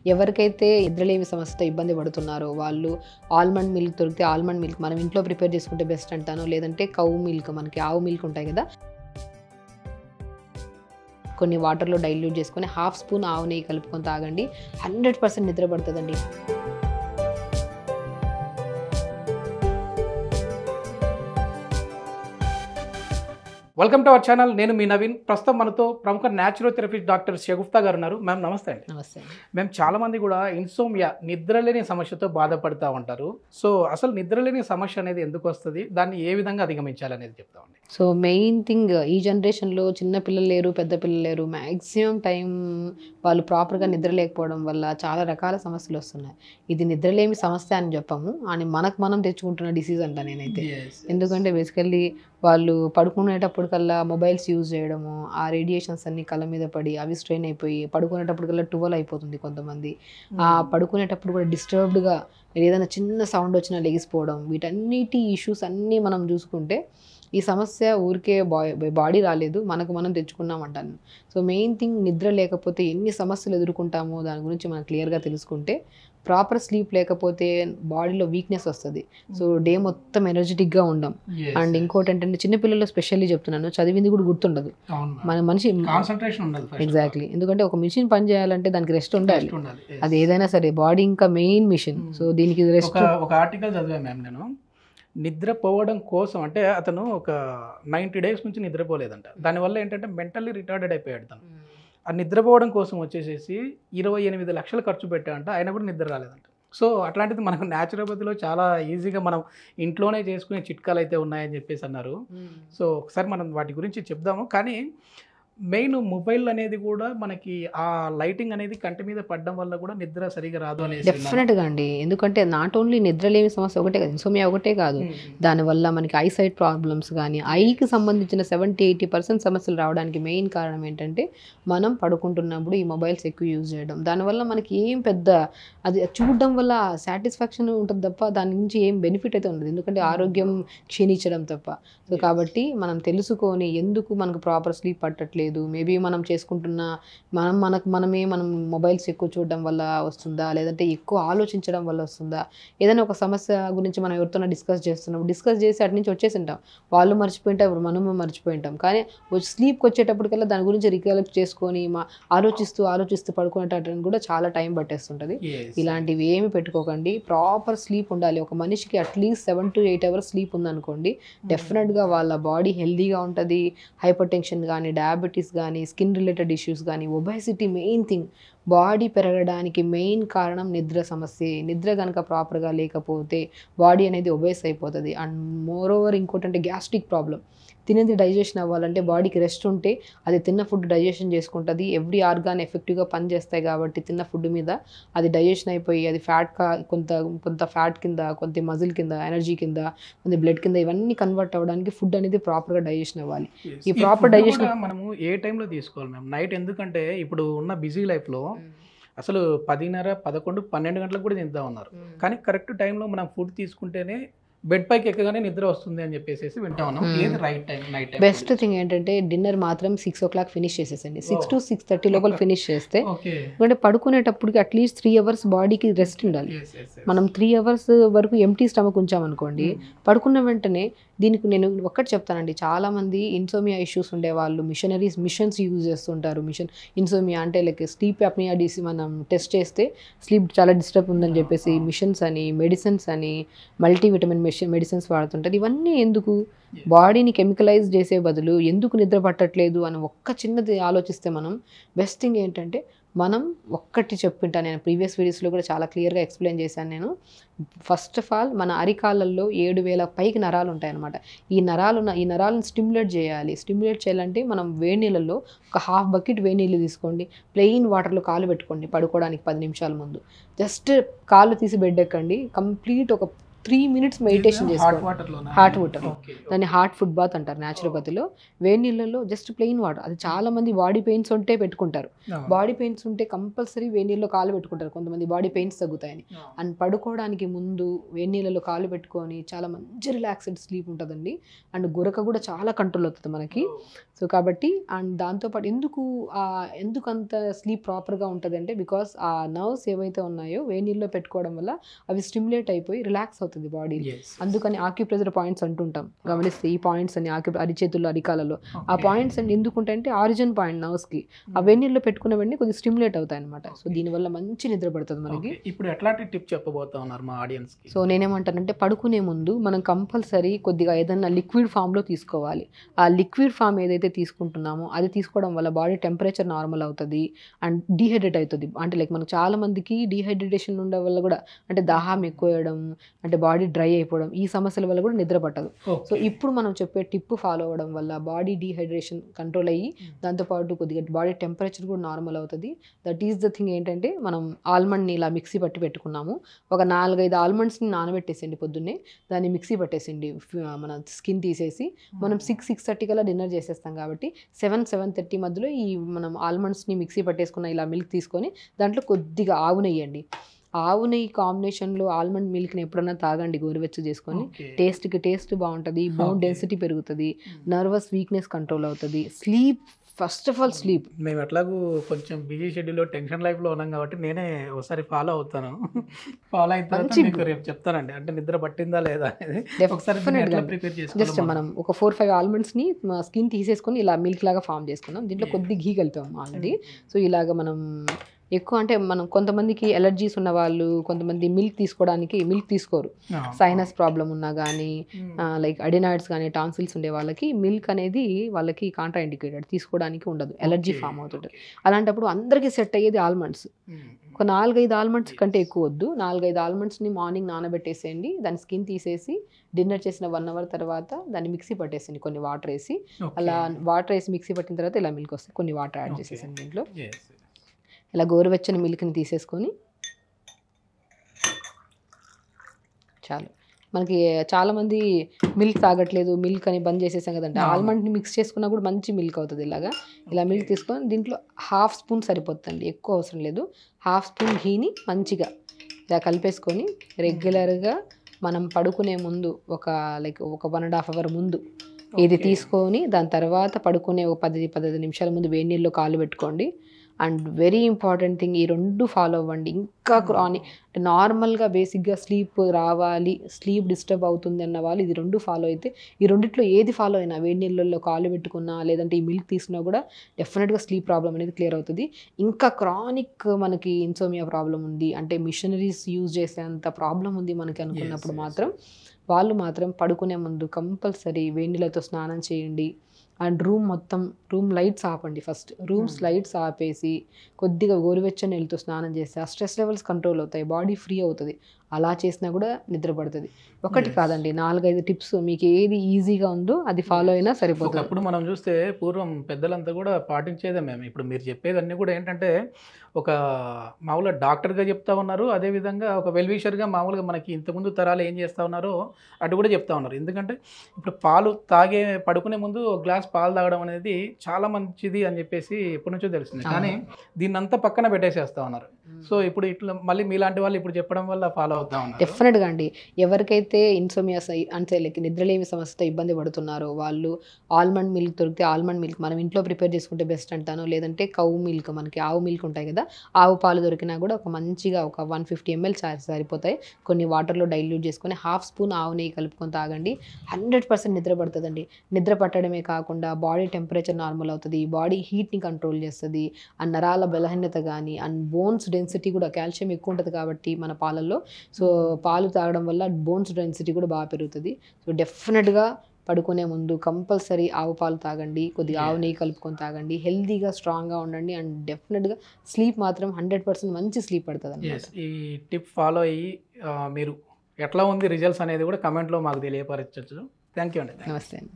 ఎవరికైతే నిద్రలేమి సమస్యతో ఇబ్బంది పడుతున్నారో వాళ్ళు ఆల్మండ్ మిల్క్ దొరికితే ఆల్మండ్ మిల్క్ మనం ఇంట్లో ప్రిపేర్ చేసుకుంటే బెస్ట్ అంటాను. లేదంటే కౌ మిల్క్, మనకి ఆవు మిల్క్ ఉంటాయి కదా, కొన్ని వాటర్లో డైల్యూట్ చేసుకొని హాఫ్ స్పూన్ ఆవు నెయ్యి కలుపుకొని తాగండి. 100% నిద్ర పడుతుందండి. Welcome to our channel. నేను మీ నవీన్. ప్రస్తుతం మనతో ప్రముఖ న్యాచురోథెరపిస్ట్ డాక్టర్ షగుఫ్తా గారు ఉన్నారు. మ్యామ్ నమస్తే అండి. నమస్తే. మేము చాలామంది కూడా ఇన్సోమియా, నిద్రలేని సమస్యతో బాధపడుతూ ఉంటారు. సో అసలు నిద్రలేని సమస్య అనేది ఎందుకు వస్తుంది, దాన్ని ఏ విధంగా అధిగమించాలనేది చెప్తామండి. సో మెయిన్ థింగ్, ఈ జనరేషన్లో చిన్న పిల్లలు లేరు, పెద్ద పిల్లలు లేరు, మ్యాక్సిమం టైం వాళ్ళు ప్రాపర్గా నిద్ర లేకపోవడం వల్ల చాలా రకాల సమస్యలు వస్తున్నాయి. ఇది నిద్రలేమి సమస్య అని చెప్పము, అని మనకు మనం తెచ్చుకుంటున్న డిసీజ్ అంట నేనైతే. ఎందుకంటే బేసికల్లీ వాళ్ళు పడుకునేటప్పటికల్లా మొబైల్స్ యూజ్ చేయడము, ఆ రేడియేషన్స్ అన్ని కళ్ళ మీద పడి అవి స్ట్రెయిన్ అయిపోయి పడుకునేటప్పటికల్లా 12 అయిపోతుంది కొంతమంది. ఆ పడుకునేటప్పుడు కూడా డిస్టర్బ్డ్గా ఏదైనా చిన్న సౌండ్ వచ్చినా లెగిసిపోవడం, వీటన్నిటి ఇష్యూస్ అన్నీ మనం చూసుకుంటే ఈ సమస్య ఊరికే బాడీ రాలేదు, మనకు మనం తెచ్చుకున్నామంటాను. సో మెయిన్ థింగ్, నిద్ర లేకపోతే ఎన్ని సమస్యలు ఎదుర్కొంటామో దాని గురించి మనం క్లియర్గా తెలుసుకుంటే, ప్రాపర్ స్లీప్ లేకపోతే బాడీలో వీక్నెస్ వస్తుంది. సో డే మొత్తం ఎనర్జెటిక్గా ఉండం. అండ్ ఇంకోటి ఏంటంటే, చిన్నపిల్లలు స్పెషల్లీ చెప్తున్నాను, చదివింది కూడా గుర్తుండదు. మన మనిషి కాన్సంట్రేషన్ ఉండదు. ఎగ్జాక్ట్లీ. ఎందుకంటే ఒక మిషన్ పని చేయాలంటే దానికి రెస్ట్ ఉండాలి. అది ఏదైనా సరే, బాడీ ఇంకా మెయిన్ మిషన్. సో దీనికి రెస్ట్. ఒక ఆర్టికల్ చదివాను మ్యామ్ నేను, నిద్రపోవడం కోసం అంటే అతను ఒక 90 days నుంచి నిద్రపోలేదంట. దానివల్ల ఏంటంటే మెంటల్లీ రిటార్డెడ్ అయిపోయాడు తను. ఆ నిద్రపోవడం కోసం వచ్చేసేసి 28 లక్షలు ఖర్చు పెట్టాడంట, ఆయన కూడా నిద్ర రాలేదంట. సో అట్లాంటిది మనకు న్యాచురోపతిలో చాలా ఈజీగా మనం ఇంట్లోనే చేసుకునే చిట్కాలు అయితే ఉన్నాయని చెప్పేసి అన్నారు. సో ఒకసారి మనం వాటి గురించి చెప్దాము. కానీ మెయిన్ మొబైల్ అనేది కూడా మనకి ఆ లైటింగ్ అనేది కంటి మీద పడడం వల్ల కూడా నిద్ర సరిగా రాదు అనేది డెఫినెట్గా అండి. ఎందుకంటే నాట్ ఓన్లీ నిద్రలేమి సమస్య ఒకటే కాదు, ఇన్సోమియా ఒకటే కాదు, దానివల్ల మనకి ఐసైట్ ప్రాబ్లమ్స్ కానీ, ఐకి సంబంధించిన 70-80% సమస్యలు రావడానికి మెయిన్ కారణం ఏంటంటే, మనం పడుకుంటున్నప్పుడు ఈ మొబైల్స్ ఎక్కువ యూజ్ చేయడం. దానివల్ల మనకి ఏం పెద్ద, అది చూడడం వల్ల సాటిస్ఫాక్షన్ ఉంటుంది తప్ప దాని నుంచి ఏం బెనిఫిట్ అయితే ఉండదు, ఎందుకంటే ఆరోగ్యం క్షీణించడం తప్ప. సో కాబట్టి మనం తెలుసుకొని ఎందుకు మనకు ప్రాపర్ స్లీప్ పట్టట్లేదు, మేబీ మనం చేసుకుంటున్న మనం మొబైల్స్ ఎక్కువ చూడడం వల్ల వస్తుందా, లేదంటే ఎక్కువ ఆలోచించడం వల్ల వస్తుందా, ఏదైనా ఒక సమస్య గురించి మనం ఎవరితోనో డిస్కస్ చేసి అటు నుంచి వచ్చేసి ఉంటాం, వాళ్ళు మర్చిపోయింటాం, ఇప్పుడు మనము మర్చిపోయింటాం. కానీ స్లీప్కి వచ్చేటప్పటికల్లా దాని గురించి రికలెక్ట్ చేసుకొని ఆలోచిస్తూ పడుకునేటట్టు కూడా చాలా టైం పట్టేస్తుంటుంది. ఇలాంటివి ఏమి పెట్టుకోకండి. ప్రాపర్ స్లీప్ ఉండాలి. ఒక మనిషికి అట్లీస్ట్ 7 to 8 hours స్లీప్ ఉందనుకోండి, డెఫినెట్గా వాళ్ళ బాడీ హెల్దీగా ఉంటుంది. హైపర్ టెన్షన్ కానీ, డయాబెటీస్ కానీ, స్కిన్ రిలేటెడ్ ఇష్యూస్ కానీ, ఒబేసిటీ, మెయిన్ థింగ్ బాడీ పెరగడానికి మెయిన్ కారణం నిద్ర సమస్య. నిద్ర కనుక ప్రాపర్గా లేకపోతే బాడీ అనేది ఒబేస్ అయిపోతుంది. అండ్ మోర్ ఓవర్ ఇంకోటి అంటే గ్యాస్ట్రిక్ ప్రాబ్లం. తినేది డైజెషన్ అవ్వాలంటే బాడీకి రెస్ట్ ఉంటే అది తిన్న ఫుడ్ డైజెషన్ చేసుకుంటుంది. ఎవ్రీ ఆర్గాన్ ఎఫెక్టివ్గా పనిచేస్తాయి కాబట్టి తిన్న ఫుడ్ మీద అది డైజెషన్ అయిపోయి అది కొంత ఫ్యాట్ కింద, కొంత మజిల్ కింద, ఎనర్జీ కింద, కొంత బ్లడ్ కింద, ఇవన్నీ కన్వర్ట్ అవ్వడానికి ఫుడ్ అనేది ప్రాపర్గా డైజెషన్ అవ్వాలి. ఈ ప్రాపర్ డైజెషన్ మనము ఏ టైంలో తీసుకోవాలి మ్యామ్? నైట్. ఎందుకంటే ఇప్పుడు ఉన్న బిజీ లైఫ్లో అసలు 10:30, 11, 12 గంటలకు కూడా తింటా ఉన్నారు. కానీ కరెక్ట్ టైంలో మనం ఫుడ్ తీసుకుంటేనే బెడ్ పైకి ఎక్కగానే నిద్ర వస్తుంది అని చెప్పేసి వింటా ఉన్నాం. ఏది right time? Night time best thing ఏంటంటే, డిన్నర్ మాత్రం 6 o'clock ఫినిష్ చేసేసండి. 6 to 6:30 లోపల ఫినిష్ చేస్తే, ఎందుకంటే పడుకునేటప్పటికి అట్లీస్ట్ 3 hours బాడీకి రెస్ట్ ఉండాలి. మనం 3 hours వరకు ఎంటీ స్టమక్ ఉంచామనుకోండి, పడుకున్న వెంటనే దీనికి నేను ఒక్కటి చెప్తానండి, చాలామంది ఇన్సోమియా ఇష్యూస్ ఉండేవాళ్ళు మిషన్స్ యూజ్ చేస్తుంటారు. ఇన్సోమియా అంటే లైక్ స్లీప్ అప్నియా డిసీజ్ మనం టెస్ట్ చేస్తే స్లీప్ చాలా డిస్టర్బ్ ఉందని చెప్పేసి మిషన్స్ అని, మెడిసిన్స్ అని, మల్టీవిటమిన్ మెడిసిన్స్ వాడుతుంటారు. ఇవన్నీ ఎందుకు? బాడీని కెమికలైజ్ చేసే బదులు ఎందుకు నిద్ర పట్టట్లేదు అని ఒక్క చిన్నది ఆలోచిస్తే మనం, బెస్ట్ థింగ్ ఏంటంటే, మనం ఒక్కటి చెప్పింటా, నేను ప్రీవియస్ వీడియోస్లో కూడా చాలా క్లియర్గా ఎక్స్ప్లెయిన్ చేశాను నేను. ఫస్ట్ ఆఫ్ ఆల్ మన అరికాళ్ళల్లో 7,000 పైకి నరాలు ఉంటాయన్నమాట. ఈ నరాలను స్టిమ్యులేట్ చేయాలంటే మనం వేడి నీళ్ళల్లో ఒక హాఫ్ బకెట్ వేడి నీళ్ళు తీసుకోండి, ప్లెయిన్ వాటర్లో కాలు పెట్టుకోండి, పడుకోవడానికి 10 నిమిషాల ముందు జస్ట్ కాళ్ళు తీసి బెడ్ ఎక్కండి, కంప్లీట్ ఒక 3 minutes మెడిటేషన్ చేసుకోండి. హాట్ వాటర్, దాన్ని హాట్ ఫుడ్ బాత్ అంటారు న్యాచురోపతిలో. వేడి నీళ్ళల్లో జస్ట్ ప్లెయిన్ వాటర్. అది చాలా మంది బాడీ పెయిన్స్ ఉంటే పెట్టుకుంటారు. బాడీ పెయిన్స్ ఉంటే కంపల్సరీ వేడి నీళ్ళలో కాలు పెట్టుకుంటారు, కొంతమంది బాడీ పెయిన్స్ తగ్గుతాయని. అండ్ పడుకోవడానికి ముందు వేడి నీళ్ళలో కాలు పెట్టుకొని చాలా మంచి రిలాక్స్డ్ స్లీప్ ఉంటుందండి. అండ్ గురక కూడా చాలా కంట్రోల్ అవుతుంది మనకి. సో కాబట్టి అండ్ దాంతోపాటు ఎందుకు అంత స్లీప్ ప్రాపర్గా ఉంటుంది అంటే బికాస్ ఆ నర్వ్స్ ఏవైతే ఉన్నాయో వేడి నీళ్ళలో పెట్టుకోవడం వల్ల అవి స్టిమ్యులేట్ అయిపోయి రిలాక్స్ అవుతుంది బాడీ. అందుకని ఆక్యుప్రెజర్ పాయింట్స్ అంటుంటాం, గమనిస్తే ఈ పాయింట్స్ అని అరిచేతుల్లో అరికాలలో ఆ పాయింట్స్ అని ఎందుకుంటాయంటే ఆరిజిన్ పాయింట్ నర్వ్స్కి ఆ వేడి నీళ్ళలో పెట్టుకున్న వెంటనే కొద్దిగా స్టిమ్యులేట్ అవుతాయి అనమాట. సో దీనివల్ల మంచి నిద్ర పడుతుంది మనకి. ఇప్పుడు ఎట్లాంటి టిప్ చెప్పబోతా ఉన్నారు మా ఆడియన్స్కి? సో నేనేమంటానంటే పడుకునే ముందు మనం కంపల్సరీ కొద్దిగా ఏదైనా లిక్విడ్ ఫామ్లో తీసుకోవాలి. ఆ లిక్విడ్ ఫామ్ ఏదైతే తీసుకుంటున్నామో అది తీసుకోవడం వల్ల బాడీ టెంపరేచర్ నార్మల్ అవుతుంది అండ్ డీహైడ్రేట్ అవుతుంది. అంటే లైక్ మనకు చాలా మందికి డీహైడ్రేషన్ ఉండడం వల్ల కూడా అంటే దాహం ఎక్కువ వేయడం, అంటే బాడీ డ్రై అయిపోవడం, ఈ సమస్యల వల్ల కూడా నిద్ర పట్టదు. సో ఇప్పుడు మనం చెప్పే టిప్ ఫాలో అవ్వడం వల్ల బాడీ డీహైడ్రేషన్ కంట్రోల్ అయ్యి దాంతోపాటు కొద్దిగా బాడీ టెంపరేచర్ కూడా నార్మల్ అవుతుంది. దట్ ఈస్ ద థింగ్ ఏంటంటే మనం ఆల్మండ్ని ఇలా మిక్సీ పట్టి పెట్టుకున్నాము. ఒక 4-5 ఆల్మండ్స్ని నానబెట్టేసిండి పొద్దున్నే, దాన్ని మిక్సీ పట్టేసిండి మన స్కిన్ తీసేసి. మనం 6-6:30 కల్లా డిన్నర్ చేసేస్తాం కాబట్టి 7-7:30 మధ్యలో ఈ మనం ఆల్మండ్స్ని మిక్సీ పట్టేసుకున్న ఇలా మిల్క్ తీసుకొని దాంట్లో కొద్దిగా ఆవు నెయ్యి అండి, ఆవు నెయ్యి కాంబినేషన్లో ఆల్మండ్ మిల్క్ని ఎప్పుడన్నా తాగండి గోరువెచ్చ చేసుకొని. టేస్ట్ బాగుంటుంది, బోన్ డెన్సిటీ పెరుగుతుంది, నర్వస్ వీక్నెస్ కంట్రోల్ అవుతుంది, sleep first of all sleep. మేము ఎట్లాగూ కొంచెం బిజీ షెడ్యూల్లో టెన్షన్ లైఫ్లో ఉన్నాం కాబట్టి నేనే ఒకసారి ఫాలో అవుతాను. ఫాలో అయిన తర్వాత మీకు రేపు చెప్తానండి అంటే నిద్ర పట్టిందా లేదా అనేది. ఒకసారి ప్రిపేర్ చేసుకోవాలి. జస్ట్ మనం ఒక 4-5 ఆల్మండ్స్ని స్కిన్ తీసేసుకొని ఇలా మిల్క్ లాగా ఫామ్ చేసుకున్నాం. దీంట్లో కొద్ది ఘీ కలిపాం ఆల్రెడీ. సో ఇలాగ మనం ఎక్కువ అంటే మనం కొంతమందికి ఎలర్జీస్ ఉన్న వాళ్ళు కొంతమంది మిల్క్ తీసుకోరు, సైనస్ ప్రాబ్లం ఉన్నా కానీ లైక్ అడినాయిడ్స్ కానీ టాన్సిల్స్ ఉండే వాళ్ళకి మిల్క్ అనేది వాళ్ళకి కాంట్రా ఇండికేటెడ్, తీసుకోవడానికి ఉండదు, ఎలర్జీ ఫామ్ అవుతుంది. అలాంటప్పుడు అందరికీ సెట్ అయ్యేది ఆల్మండ్స్. ఒక 4-5 ఆల్మండ్స్ కంటే ఎక్కువ వద్దు, 4-5 ఆల్మండ్స్ని మార్నింగ్ నానబెట్టేసేయండి, దాని స్కిన్ తీసేసి డిన్నర్ చేసిన 1 అవర్ తర్వాత దాన్ని మిక్సీ పట్టేసింది కొన్ని వాటర్ వేసి. అలా వాటర్ వేసి మిక్సీ పట్టిన తర్వాత ఇలా మిల్క్ వస్తాయి, కొన్ని వాటర్ యాడ్ చేసేసింది దీంట్లో. ఇలా గోరువెచ్చని మిల్క్ని తీసేసుకొని చాలు. మనకి చాలామంది మిల్క్ తాగట్లేదు, మిల్క్ అని బంద్ చేసేసాం కదంటే, ఆల్మండ్ని మిక్స్ చేసుకున్నా కూడా మంచి మిల్క్ అవుతుంది. ఇలా మిల్క్ తీసుకొని దీంట్లో 1/2 స్పూన్ సరిపోతుందండి, ఎక్కువ అవసరం లేదు. 1/2 స్పూన్ ఘీని మంచిగా ఇలా కలిపేసుకొని రెగ్యులర్గా మనం పడుకునే ముందు ఒక 1.5 అవర్ ముందు ఇది తీసుకొని దాని తర్వాత పడుకునే ఒక 10-15 నిమిషాల ముందు వేడి నీళ్ళలో కాలు పెట్టుకోండి. అండ్ వెరీ ఇంపార్టెంట్ థింగ్, ఈ 2 ఫాలో అవ్వండి. ఇంకా నార్మల్గా బేసిక్గా స్లీప్ రావాలి, స్లీప్ డిస్టర్బ్ అవుతుంది అన్న వాళ్ళు ఇది 2 ఫాలో అయితే, ఈ రెండిట్లో ఏది ఫాలో అయినా వేడి నీళ్ళల్లో కాలు పెట్టుకున్నా లేదంటే ఈ మిల్క్ తీసుకున్నా కూడా డెఫినెట్గా స్లీప్ ప్రాబ్లం అనేది క్లియర్ అవుతుంది. ఇంకా క్రానిక్ మనకి ఇన్సోమియా ప్రాబ్లం ఉంది అంటే మిషనరీస్ యూజ్ చేసేంత ప్రాబ్లం ఉంది మనకి అనుకున్నప్పుడు వాళ్ళు మాత్రం పడుకునే ముందు కంపల్సరీ వేడి నీళ్ళతో స్నానం చేయండి. అండ్ రూమ్ లైట్స్ ఆపండి. ఫస్ట్ లైట్స్ ఆపేసి కొద్దిగా గోరువెచ్చని నీళ్ళతో స్నానం చేస్తే ఆ స్ట్రెస్ లెవెల్స్ కంట్రోల్ అవుతాయి, బాడీ ఫ్రీ అవుతుంది. అలా చేసినా కూడా నిద్ర పడుతుంది. ఒకటి కాదండి, 4-5 టిప్స్ మీకు ఏది ఈజీగా ఉందో అది ఫాలో అయినా సరిపోతుంది. అప్పుడు మనం చూస్తే పూర్వం పెద్దలంతా కూడా పాటించేదే మేము. ఇప్పుడు మీరు చెప్పేదన్నీ కూడా ఏంటంటే ఒక మామూలుగా డాక్టర్గా చెప్తా ఉన్నారు, అదేవిధంగా ఒక వెల్విషర్గా మామూలుగా మనకి ఇంతకుముందు తరాలు ఏం చేస్తూ ఉన్నారో అటు కూడా చెప్తా ఉన్నారు. ఎందుకంటే ఇప్పుడు పాలు పడుకునే ముందు ఒక గ్లాస్ పాలు తాగడం అనేది చాలా మంచిది అని చెప్పేసి ఎప్పటి నుంచో తెలిసింది, కానీ దీన్నంతా పక్కన పెట్టేసేస్తా ఉన్నారు. సో ఇప్పుడు ఇట్లా మళ్ళీ మీలాంటి వాళ్ళు ఇప్పుడు చెప్పడం వల్ల ఫాలో అవుతా ఉన్నారు. డెఫినెట్గా అండి, ఎవరికైతే ఇన్సోమియా అంటే నిద్రలేమి సమస్యతో ఇబ్బంది పడుతున్నారో వాళ్ళు ఆల్మండ్ మిల్క్ దొరికితే ఆల్మండ్ మిల్క్ మనం ఇంట్లో ప్రిపేర్ చేసుకుంటే బెస్ట్ అంటాను. లేదంటే కౌ మిల్క్, మనకి ఆవు మిల్క్ ఉంటాయి కదా, ఆవు పాలు దొరికినా కూడా మంచిగా ఒక 150 ml సరిపోతాయి. కొన్ని వాటర్లో డైల్యూట్ చేసుకొని 1/2 స్పూన్ ఆవు నెయ్యి కలుపుకొని తాగండి. 100% నిద్ర పడుతుందండి. నిద్ర పట్టడమే కాకుండా బాడీ టెంపరేచర్ నార్మల్ అవుతుంది, బాడీ హీట్ని కంట్రోల్ చేస్తుంది, అండ్ నరాల బలహీనత కానీ అండ్ బోన్స్ డెన్సిటీ కూడా, కాల్షియం ఎక్కువ ఉంటుంది కాబట్టి మన పాలల్లో. సో పాలు తాగడం వల్ల బోన్స్ డెన్సిటీ కూడా బాగా పెరుగుతుంది. సో డెఫినెట్గా పడుకునే ముందు కంపల్సరీ ఆవు పాలు తాగండి, కొద్దిగా ఆవు నెయ్యి కలుపుకొని తాగండి, హెల్తీగా స్ట్రాంగ్గా ఉండండి. అండ్ డెఫినెట్గా స్లీప్ మాత్రం 100% మంచి స్లీప్ పడుతుంది. ఈ టిప్ ఫాలో అయ్యి మీరు ఎట్లా ఉంది రిజల్ట్స్ అనేది కూడా కమెంట్లో మాకు తెలియపరచచ్చు. థ్యాంక్ యూ అండి. నమస్తే అండి.